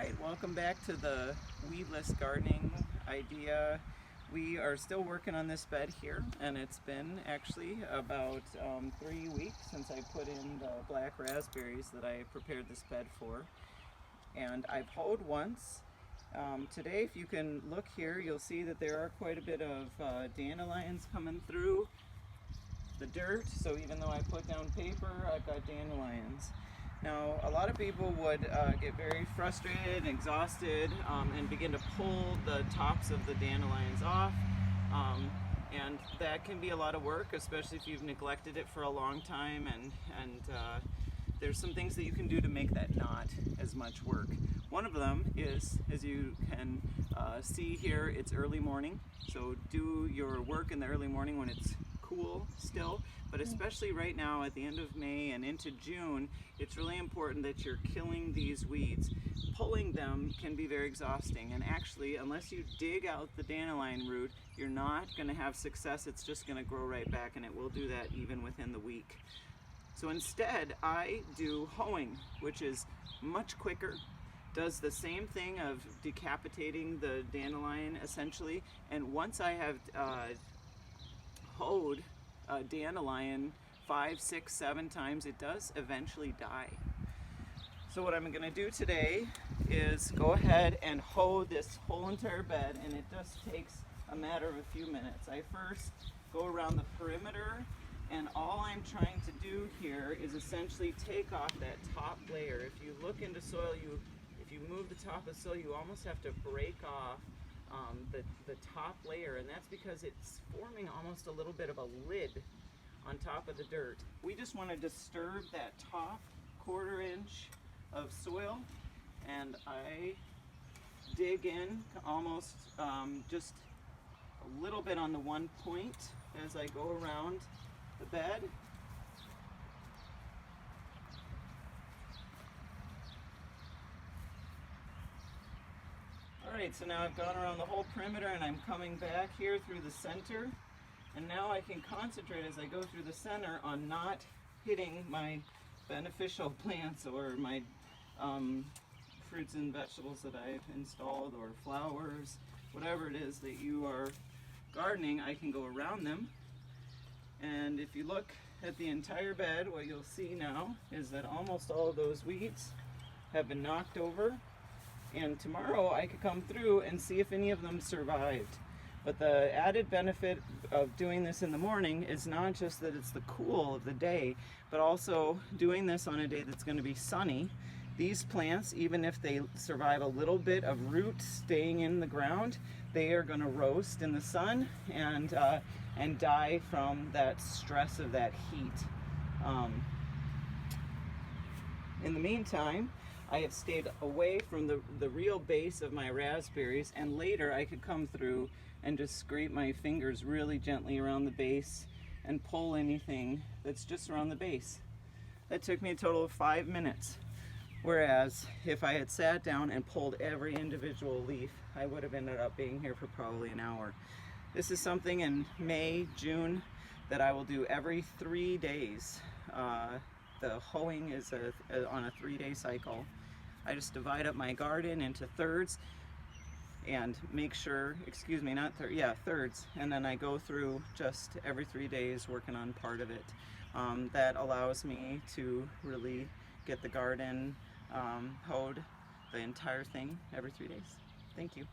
Alright, welcome back to the weedless gardening idea. We are still working on this bed here, and it's been actually about 3 weeks since I put in the black raspberries that I prepared this bed for. And I've hoed once. Today, if you can look here, you'll see that there are quite a bit of dandelions coming through the dirt. So even though I put down paper, I've got dandelions. Now, a lot of people would get very frustrated and exhausted and begin to pull the tops of the dandelions off. And that can be a lot of work, especially if you've neglected it for a long time. And there's some things that you can do to make that not as much work. One of them is, as you can see here, it's early morning. So do your work in the early morning when it's cool still, but especially right now at the end of May and into June, it's really important that you're killing these weeds. Pulling them can be very exhausting, and actually, unless you dig out the dandelion root, you're not going to have success. It's just going to grow right back, and it will do that even within the week. So instead, I do hoeing, which is much quicker, does the same thing of decapitating the dandelion essentially, and once I have hoed a dandelion 5, 6, 7 times, it does eventually die. So what I'm going to do today is go ahead and hoe this whole entire bed, and it just takes a matter of a few minutes. I first go around the perimeter, and all I'm trying to do here is essentially take off that top layer. If you look into soil, if you move the top of the soil, you almost have to break off the top layer, and that's because it's forming almost a little bit of a lid on top of the dirt. We just want to disturb that top 1/4 inch of soil, and I dig in almost just a little bit on the one point as I go around the bed. Alright, so now I've gone around the whole perimeter and I'm coming back here through the center, and now I can concentrate as I go through the center on not hitting my beneficial plants or my fruits and vegetables that I've installed, or flowers, whatever it is that you are gardening. I can go around them, and if you look at the entire bed, what you'll see now is that almost all of those weeds have been knocked over. And tomorrow I could come through and see if any of them survived. But the added benefit of doing this in the morning is not just that it's the cool of the day, but also doing this on a day that's going to be sunny. These plants, even if they survive a little bit of root staying in the ground, they are going to roast in the sun and die from that stress of that heat. In the meantime, I have stayed away from the real base of my raspberries, and later I could come through and just scrape my fingers really gently around the base and pull anything that's just around the base. That took me a total of 5 minutes, whereas if I had sat down and pulled every individual leaf, I would have ended up being here for probably an hour. This is something in May, June that I will do every 3 days. The hoeing is on a 3-day cycle. I just divide up my garden into thirds and make sure, thirds, and then I go through just every 3 days working on part of it. That allows me to really get the garden hoed, the entire thing, every 3 days. Thank you.